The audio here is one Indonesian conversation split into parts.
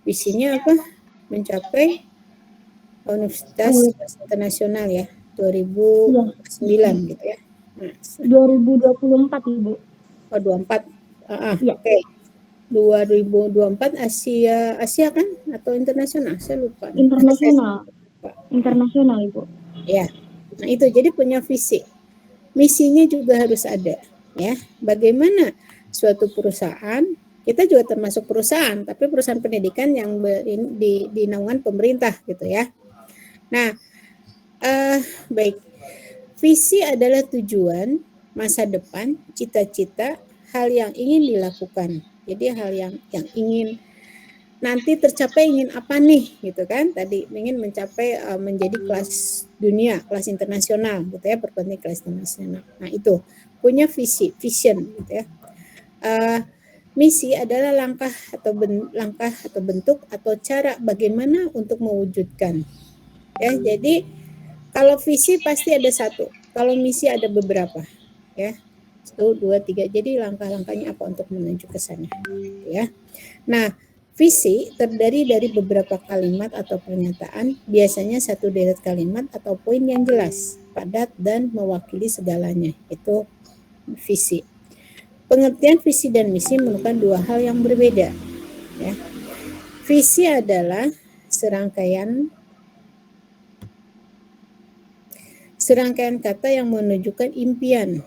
visinya apa? Mencapai Universitas Internasional ya, 2009 gitu ya. Nah, 2024 Ibu. Oh 24. Oke. 2024 Asia kan atau internasional? Saya lupa. Internasional Ibu. Ya. Nah, itu jadi punya visi. Misinya juga harus ada ya. Bagaimana suatu perusahaan, kita juga termasuk perusahaan, tapi perusahaan pendidikan yang di naungan pemerintah gitu ya. Nah, baik. Visi adalah tujuan, masa depan, cita-cita, hal yang ingin dilakukan. Jadi hal yang ingin nanti tercapai, ingin apa nih gitu kan, tadi ingin mencapai menjadi kelas dunia, kelas internasional gitu ya, berpenting kelas internasional. Nah itu punya visi, vision gitu ya. Misi adalah langkah atau bentuk atau cara bagaimana untuk mewujudkan ya. Jadi kalau visi pasti ada satu, kalau misi ada beberapa ya, 1, 2, 3. Jadi langkah-langkahnya apa untuk menuju ke sana ya. Nah, visi terdiri dari beberapa kalimat atau pernyataan, biasanya satu deret kalimat atau poin yang jelas, padat, dan mewakili segalanya. Itu visi. Pengertian visi dan misi merupakan dua hal yang berbeda. Ya. Visi adalah serangkaian kata yang menunjukkan impian.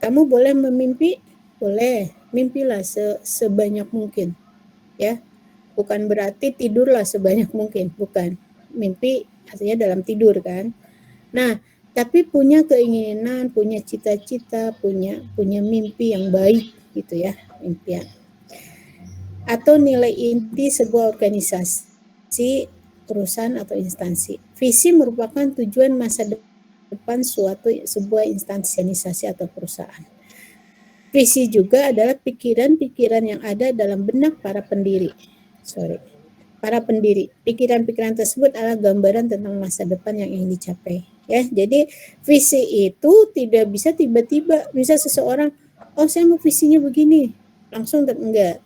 Kamu boleh memimpi, boleh, mimpilah sebanyak mungkin. Ya. Bukan berarti tidurlah sebanyak mungkin, bukan. Mimpi artinya dalam tidur kan. Nah, tapi punya keinginan, punya cita-cita, punya mimpi yang baik gitu ya, impian. Atau nilai inti sebuah organisasi, perusahaan atau instansi. Visi merupakan tujuan masa depan sebuah instansi, organisasi atau perusahaan. Visi juga adalah pikiran-pikiran yang ada dalam benak para pendiri. Pikiran-pikiran tersebut adalah gambaran tentang masa depan yang ingin dicapai. Ya, jadi visi itu tidak bisa tiba-tiba, bisa seseorang, oh saya mau visinya begini, langsung enggak.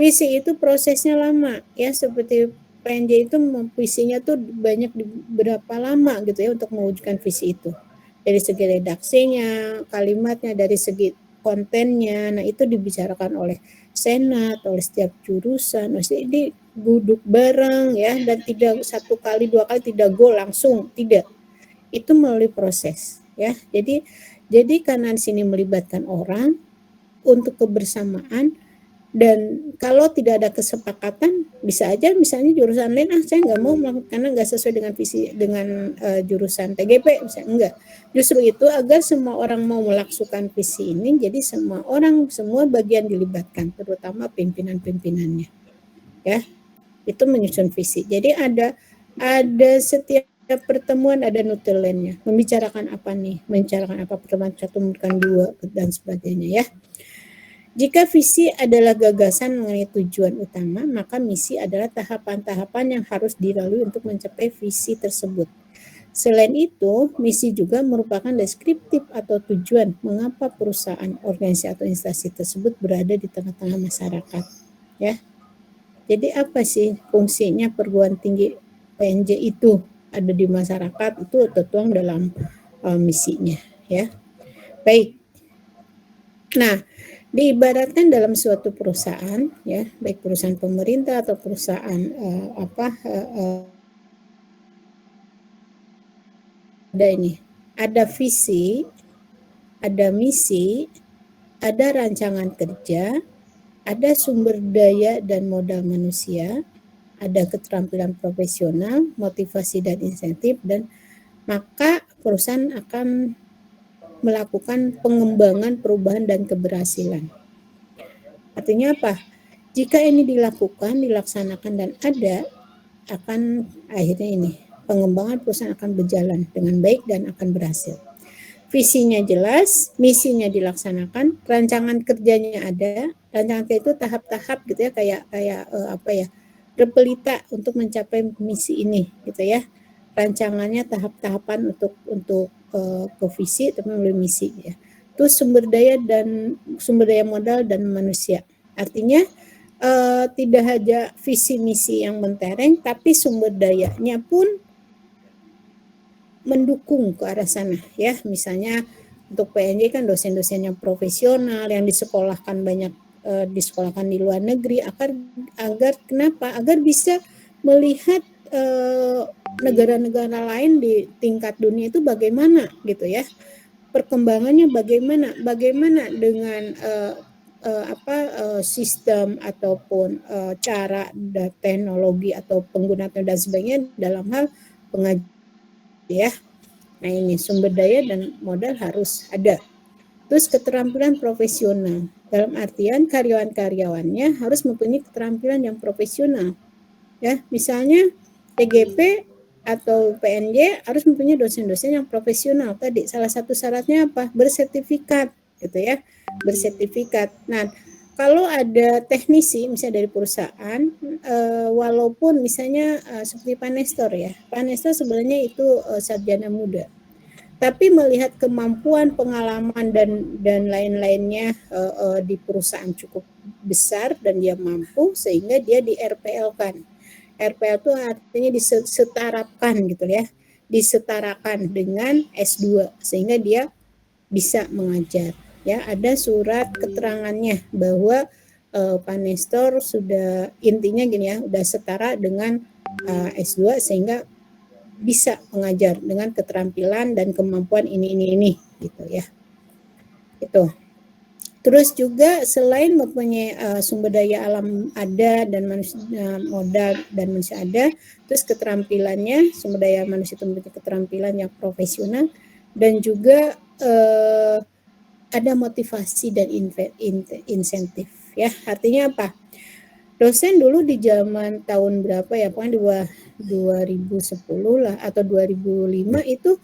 Visi itu prosesnya lama, ya seperti PNJ itu visinya tuh banyak berapa lama gitu ya untuk mewujudkan visi itu. Dari segi redaksinya, kalimatnya, dari segi kontennya, nah itu dibicarakan oleh senat, oleh setiap jurusan, ini duduk bareng ya, dan tidak 1 kali 2 kali tidak go langsung, tidak. Itu melalui proses ya. Jadi karena di sini melibatkan orang untuk kebersamaan, dan kalau tidak ada kesepakatan bisa aja misalnya jurusan lain saya nggak mau karena nggak sesuai dengan visi dengan jurusan TGP misalnya, enggak. Justru itu agar semua orang mau melaksanakan visi ini, jadi semua bagian dilibatkan, terutama pimpinan-pimpinannya ya, itu menyusun visi. Jadi ada setiap pertemuan ada nutulennya, membicarakan apa nih, membicarakan apa pertemuan 1, pertemuan 2 dan sebagainya ya. Jika visi adalah gagasan mengenai tujuan utama, maka misi adalah tahapan-tahapan yang harus dilalui untuk mencapai visi tersebut. Selain itu, misi juga merupakan deskriptif atau tujuan mengapa perusahaan, organisasi atau instansi tersebut berada di tengah-tengah masyarakat. Ya. Jadi apa sih fungsinya perguruan tinggi PNJ itu ada di masyarakat, itu tertuang dalam misinya ya. Baik. Nah, diibaratkan dalam suatu perusahaan ya, baik perusahaan pemerintah atau perusahaan ada visi, ada misi, ada rancangan kerja, ada sumber daya dan modal manusia, ada keterampilan profesional, motivasi dan insentif, dan maka perusahaan akan melakukan pengembangan, perubahan, dan keberhasilan. Artinya apa? Jika ini dilaksanakan dan ada, akan akhirnya ini pengembangan perusahaan akan berjalan dengan baik dan akan berhasil. Visinya jelas, misinya dilaksanakan, rancangan kerjanya ada. Rancangan kerja itu tahap-tahap gitu ya, kayak repelita untuk mencapai misi ini gitu ya. Rancangannya tahap-tahapan untuk ke visi tapi melalui misi ya. Terus sumber daya modal dan manusia. Artinya tidak hanya visi misi yang mentereng, tapi sumber dayanya pun mendukung ke arah sana ya. Misalnya untuk PNJ kan dosen-dosen yang profesional yang disekolahkan banyak disekolahkan di luar negeri agar kenapa? Agar bisa melihat negara-negara lain di tingkat dunia itu bagaimana gitu ya. Perkembangannya bagaimana dengan sistem ataupun cara dan teknologi atau penggunaan dan sebagainya dalam hal pengajian ya. Nah ini sumber daya dan modal harus ada. Terus keterampilan profesional dalam artian karyawan-karyawannya harus mempunyai keterampilan yang profesional ya. Misalnya TGP atau PNJ harus mempunyai dosen-dosen yang profesional. Tadi salah satu syaratnya apa? Bersertifikat gitu ya. Bersertifikat. Nah, kalau ada teknisi misalnya dari perusahaan walaupun misalnya seperti Pak Nestor ya. Pak Nestor sebenarnya itu sarjana muda. Tapi melihat kemampuan, pengalaman dan lain-lainnya di perusahaan cukup besar dan dia mampu sehingga dia di RPL-kan. RPL itu artinya disetarakan gitu ya, disetarakan dengan S2 sehingga dia bisa mengajar. Ya, ada surat keterangannya bahwa Pak Nestor sudah intinya gini ya, udah setara dengan S2 sehingga bisa mengajar dengan keterampilan dan kemampuan ini gitu ya. Itu. Terus juga selain mempunyai sumber daya alam ada dan manusia, modal dan manusia ada, terus keterampilannya sumber daya manusia itu memiliki keterampilan yang profesional dan juga ada motivasi dan insentif ya. Artinya apa? Dosen dulu di zaman tahun berapa ya, pokoknya 2010 lah atau 2005 itu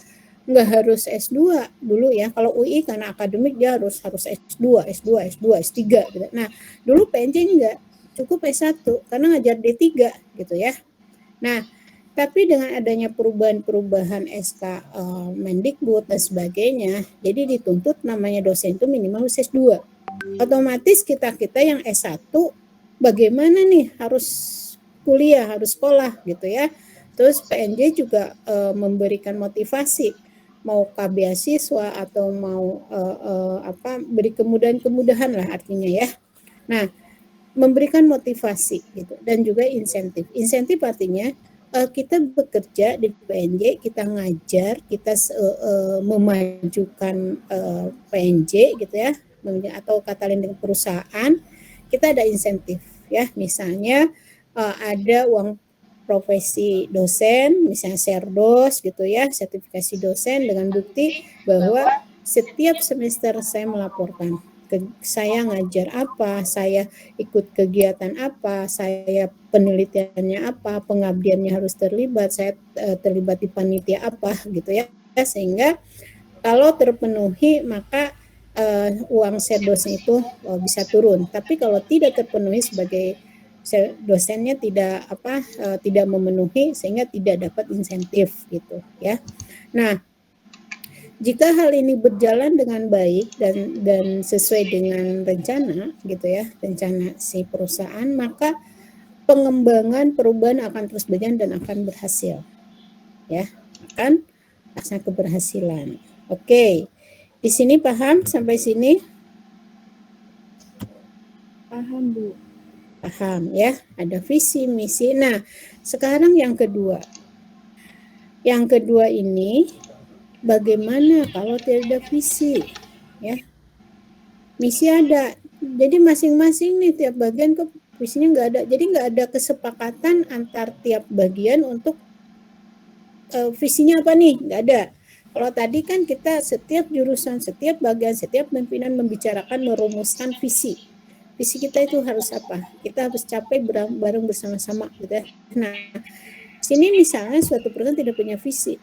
nggak harus S2 dulu ya. Kalau UI karena akademik dia harus S2, S2, S2, S3 gitu. Nah, dulu PNJ enggak, cukup S1 karena ngajar D3 gitu ya. Nah, tapi dengan adanya perubahan-perubahan SK Mendikbud dan sebagainya, jadi dituntut namanya dosen itu minimal S2. Otomatis kita yang S1 bagaimana nih harus kuliah, harus sekolah gitu ya. Terus PNJ juga memberikan motivasi mau beasiswa atau mau beri kemudahan-kemudahan lah artinya ya. Nah, memberikan motivasi gitu dan juga insentif. Insentif artinya kita bekerja di PNJ, kita ngajar, kita memajukan PNJ gitu ya, atau kata lain dengan perusahaan, kita ada insentif ya. Misalnya ada uang profesi dosen, misalnya serdos gitu ya, sertifikasi dosen dengan bukti bahwa setiap semester saya melaporkan saya ngajar apa, saya ikut kegiatan apa, saya penelitiannya apa, pengabdiannya harus terlibat, saya terlibat di panitia apa gitu ya, sehingga kalau terpenuhi maka uang serdosnya itu bisa turun. Tapi kalau tidak terpenuhi sebagai dosennya tidak memenuhi sehingga tidak dapat insentif gitu ya. Nah, jika hal ini berjalan dengan baik dan sesuai dengan rencana gitu ya, rencana si perusahaan, maka pengembangan perubahan akan terus berjalan dan akan berhasil. Ya, akan rasa keberhasilan. Oke. Di sini paham sampai sini? Paham, Bu. Paham ya, ada visi, misi. Nah, sekarang yang kedua. Yang kedua ini bagaimana kalau tidak ada visi? Ya. Misi ada. Jadi masing-masing nih tiap bagian kok visinya nggak ada. Jadi nggak ada kesepakatan antar tiap bagian untuk visinya apa nih? Nggak ada. Kalau tadi kan kita setiap jurusan, setiap bagian, setiap pimpinan membicarakan, merumuskan visi. Visi kita itu harus apa? Kita harus capai bareng bersama-sama gitu ya. Nah, sini misalnya suatu perusahaan tidak punya visi.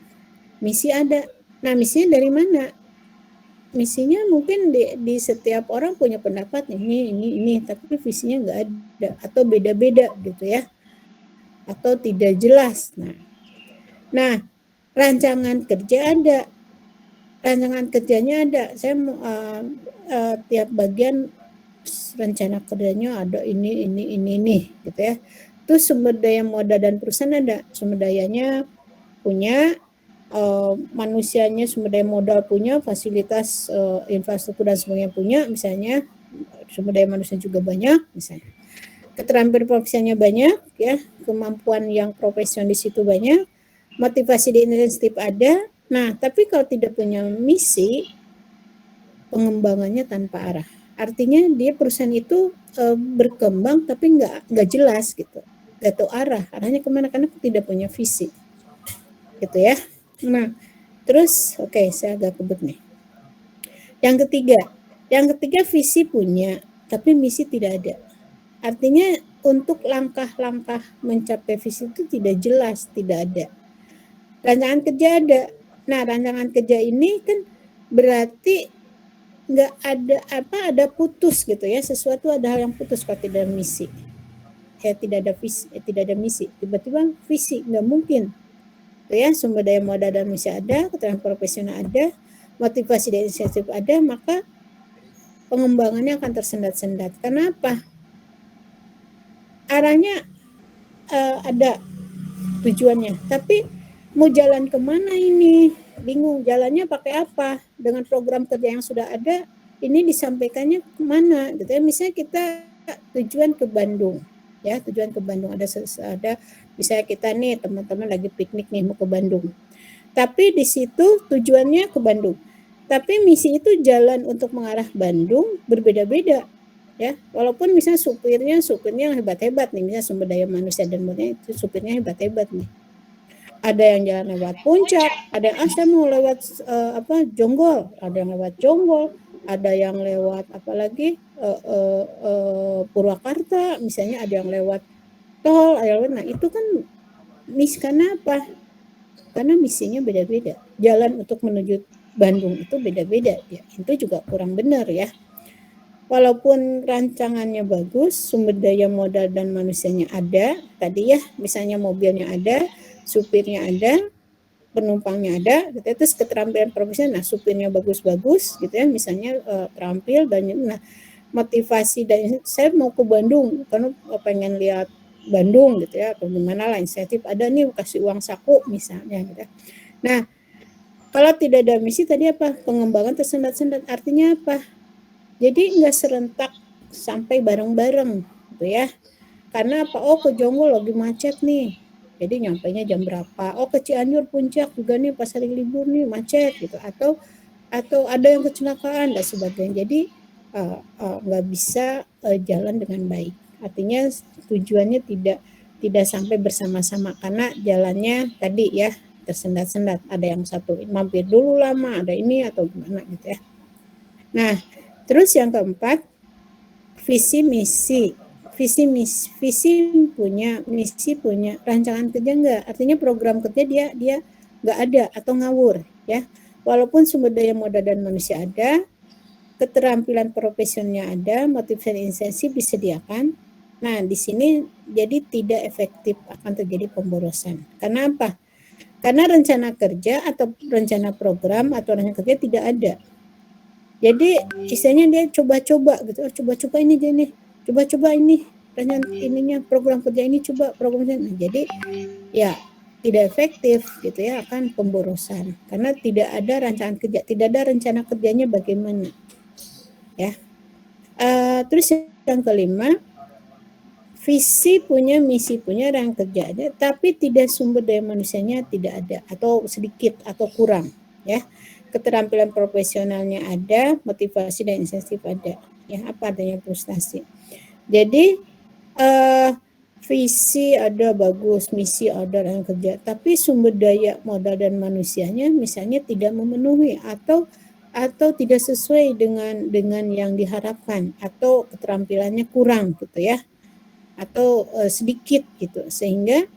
Misi ada. Nah, misinya dari mana? Misinya mungkin di setiap orang punya pendapat ini, tapi visinya nggak ada atau beda-beda gitu ya. Atau tidak jelas. Nah, rancangan kerja ada. Rancangan kerjanya ada. Saya tiap bagian rencana kerjanya ada ini gitu ya. Terus sumber daya modal dan perusahaan ada, sumber dayanya punya, manusianya sumber daya modal punya, fasilitas, infrastruktur dan sebagainya punya, misalnya sumber daya manusia juga banyak misalnya. Keterampilan profesinya banyak ya, kemampuan yang profesional di situ banyak, motivasi di insentif ada. Nah, tapi kalau tidak punya misi, pengembangannya tanpa arah. Artinya dia perusahaan itu berkembang tapi nggak jelas gitu, nggak tahu arahnya kemana karena tidak punya visi, gitu ya. Nah, terus saya agak kebut nih. Yang ketiga visi punya tapi misi tidak ada. Artinya untuk langkah-langkah mencapai visi itu tidak jelas, tidak ada. Rancangan kerja ada. Nah, rancangan kerja ini kan berarti nggak ada putus gitu ya, sesuatu ada hal yang putus kalau tidak ada misi. Tidak ada visi, tidak ada misi. Tiba-tiba visi nggak mungkin. Itu ya, sumber daya modal dan misi ada, keterampilan profesional ada, motivasi dan insentif ada, maka pengembangannya akan tersendat-sendat. Kenapa? Arahnya ada tujuannya, tapi mau jalan kemana ini? Bingung, jalannya pakai apa? Dengan program kerja yang sudah ada, ini disampaikannya kemana? Gitu ya. Misalnya kita tujuan ke Bandung, ya tujuan ke Bandung ada misalnya kita nih teman-teman lagi piknik nih mau ke Bandung, tapi di situ tujuannya ke Bandung, tapi misi itu jalan untuk mengarah Bandung berbeda-beda. Ya, walaupun misalnya supirnya hebat-hebat nih, misalnya sumber daya manusia dan modalnya itu supirnya hebat-hebat nih. Ada yang jalan lewat puncak, ada yang saya mau lewat Jonggol, ada yang lewat Jonggol, ada yang lewat apalagi Purwakarta, misalnya ada yang lewat tol, nah itu kan karena apa? Karena misinya beda-beda. Jalan untuk menuju Bandung itu beda-beda, ya. Itu juga kurang benar ya. Walaupun rancangannya bagus, sumber daya modal dan manusianya ada, tadi ya, misalnya mobilnya ada, supirnya ada, penumpangnya ada, gitu. Terus keterampilan profesional, nah supirnya bagus-bagus, gitu ya, misalnya terampil dan nah motivasi dan saya mau ke Bandung karena pengen lihat Bandung gitu ya, atau gimana lah insentif ada nih kasih uang saku misalnya gitu. Nah, kalau tidak ada misi tadi apa? Pengembangan tersendat-sendat, artinya apa? Jadi nggak serentak sampai bareng-bareng gitu ya. Karena apa? Oh, ke Jonggol lagi macet nih. Jadi nyampainya jam berapa? Oh, ke Cianjur puncak juga nih pas hari libur nih macet gitu. Atau ada yang kecelakaan dan sebagainya. Jadi nggak bisa jalan dengan baik. Artinya tujuannya tidak sampai bersama-sama karena jalannya tadi ya tersendat-sendat. Ada yang satu mampir dulu lama, ada ini atau gimana gitu ya. Nah, terus yang keempat, visi misi punya, misi punya, rancangan kerja enggak. Artinya program kerja dia enggak ada atau ngawur ya. Walaupun sumber daya modal dan manusia ada, keterampilan profesionalnya ada, motivasi insentif disediakan. Nah, di sini jadi tidak efektif, akan terjadi pemborosan. Karena apa? Karena rencana kerja atau rencana program atau rencana kerja tidak ada. Jadi istilahnya dia coba-coba gitu, coba-coba ini dia nih, coba-coba ini rencana ininya program kerja ini coba program kerja. Nah, jadi ya tidak efektif gitu ya, akan pemborosan karena tidak ada rancangan kerja, tidak ada rencana kerjanya bagaimana ya. Terus yang kelima, visi punya, misi punya, rancangan kerja ada, tapi tidak sumber daya manusianya tidak ada atau sedikit atau kurang ya. Keterampilan profesionalnya ada, motivasi dan insentif ada ya, apa adanya frustasi. Jadi visi ada bagus, misi ada rancangan kerja, tapi sumber daya modal dan manusianya misalnya tidak memenuhi atau tidak sesuai dengan yang diharapkan atau keterampilannya kurang gitu ya, atau sedikit gitu, sehingga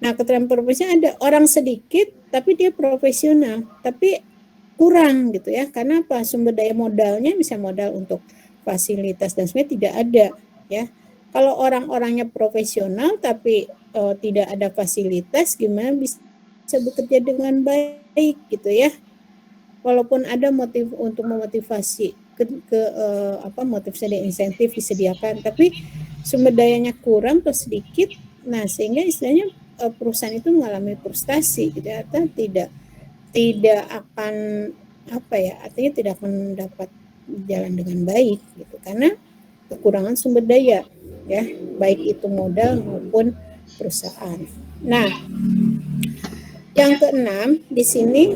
nah keterampilan profesional ada orang sedikit tapi dia profesional tapi kurang gitu ya, karena apa? Sumber daya modalnya misalnya modal untuk fasilitas dan sebagainya tidak ada ya. Kalau orang-orangnya profesional tapi tidak ada fasilitas, gimana bisa bekerja dengan baik gitu ya. Walaupun ada motif untuk memotivasi motif saya insentif disediakan, tapi sumber dayanya kurang atau sedikit, nah sehingga istilahnya perusahaan itu mengalami frustasi gitu, atau tidak akan artinya tidak akan dapat jalan dengan baik gitu, karena kekurangan sumber daya ya, baik itu modal maupun perusahaan. Nah, yang keenam di sini